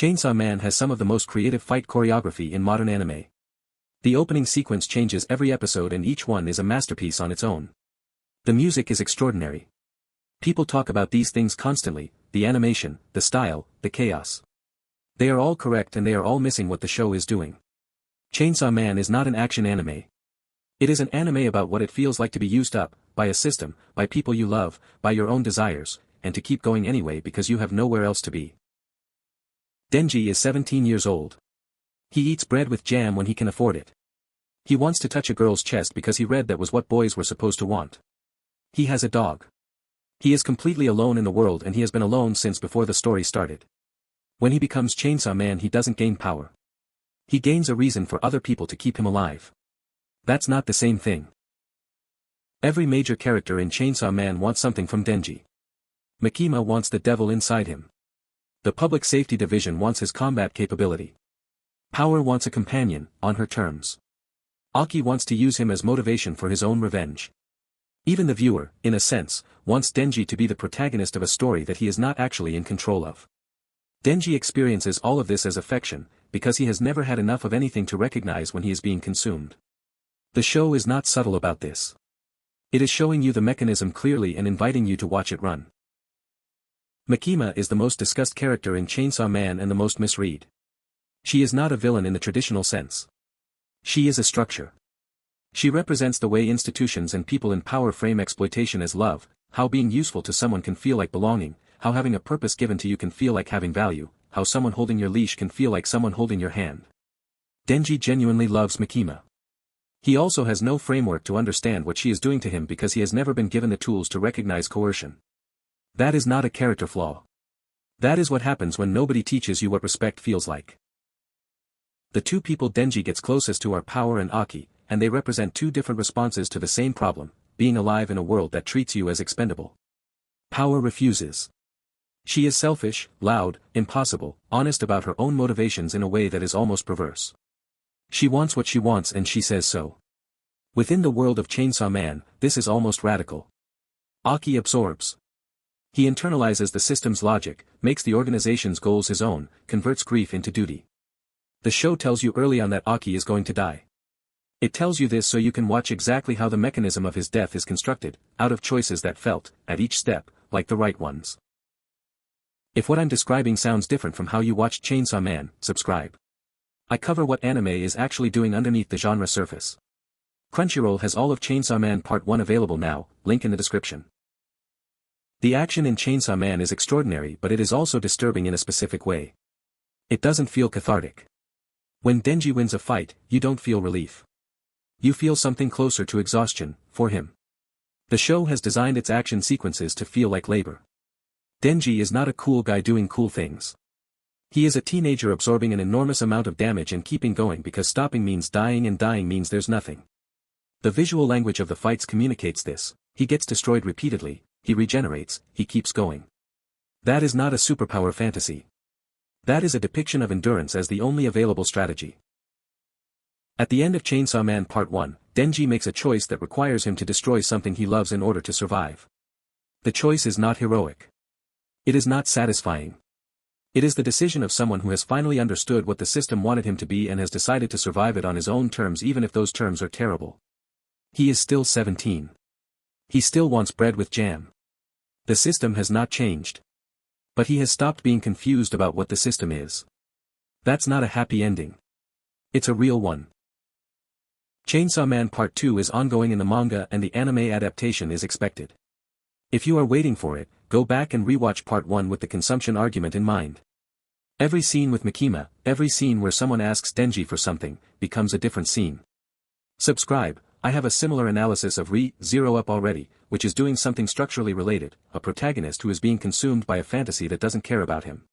Chainsaw Man has some of the most creative fight choreography in modern anime. The opening sequence changes every episode and each one is a masterpiece on its own. The music is extraordinary. People talk about these things constantly, the animation, the style, the chaos. They are all correct and they are all missing what the show is doing. Chainsaw Man is not an action anime. It is an anime about what it feels like to be used up, by a system, by people you love, by your own desires, and to keep going anyway because you have nowhere else to be. Denji is 17 years old. He eats bread with jam when he can afford it. He wants to touch a girl's chest because he read that was what boys were supposed to want. He has a dog. He is completely alone in the world and he has been alone since before the story started. When he becomes Chainsaw Man he doesn't gain power. He gains a reason for other people to keep him alive. That's not the same thing. Every major character in Chainsaw Man wants something from Denji. Makima wants the devil inside him. The Public Safety Division wants his combat capability. Power wants a companion, on her terms. Aki wants to use him as motivation for his own revenge. Even the viewer, in a sense, wants Denji to be the protagonist of a story that he is not actually in control of. Denji experiences all of this as affection, because he has never had enough of anything to recognize when he is being consumed. The show is not subtle about this. It is showing you the mechanism clearly and inviting you to watch it run. Makima is the most discussed character in Chainsaw Man and the most misread. She is not a villain in the traditional sense. She is a structure. She represents the way institutions and people in power frame exploitation as love, how being useful to someone can feel like belonging, how having a purpose given to you can feel like having value, how someone holding your leash can feel like someone holding your hand. Denji genuinely loves Makima. He also has no framework to understand what she is doing to him because he has never been given the tools to recognize coercion. That is not a character flaw. That is what happens when nobody teaches you what respect feels like. The two people Denji gets closest to are Power and Aki, and they represent two different responses to the same problem, being alive in a world that treats you as expendable. Power refuses. She is selfish, loud, impossible, honest about her own motivations in a way that is almost perverse. She wants what she wants and she says so. Within the world of Chainsaw Man, this is almost radical. Aki absorbs. He internalizes the system's logic, makes the organization's goals his own, converts grief into duty. The show tells you early on that Aki is going to die. It tells you this so you can watch exactly how the mechanism of his death is constructed, out of choices that felt, at each step, like the right ones. If what I'm describing sounds different from how you watched Chainsaw Man, subscribe. I cover what anime is actually doing underneath the genre surface. Crunchyroll has all of Chainsaw Man Part 1 available now, link in the description. The action in Chainsaw Man is extraordinary but it is also disturbing in a specific way. It doesn't feel cathartic. When Denji wins a fight, you don't feel relief. You feel something closer to exhaustion, for him. The show has designed its action sequences to feel like labor. Denji is not a cool guy doing cool things. He is a teenager absorbing an enormous amount of damage and keeping going because stopping means dying and dying means there's nothing. The visual language of the fights communicates this. He gets destroyed repeatedly, he regenerates, he keeps going. That is not a superpower fantasy. That is a depiction of endurance as the only available strategy. At the end of Chainsaw Man Part 1, Denji makes a choice that requires him to destroy something he loves in order to survive. The choice is not heroic. It is not satisfying. It is the decision of someone who has finally understood what the system wanted him to be and has decided to survive it on his own terms even if those terms are terrible. He is still 17. He still wants bread with jam. The system has not changed. But he has stopped being confused about what the system is. That's not a happy ending. It's a real one. Chainsaw Man Part 2 is ongoing in the manga and the anime adaptation is expected. If you are waiting for it, go back and rewatch Part 1 with the consumption argument in mind. Every scene with Makima, every scene where someone asks Denji for something, becomes a different scene. Subscribe, I have a similar analysis of Re-Zero up already, which is doing something structurally related, a protagonist who is being consumed by a fantasy that doesn't care about him.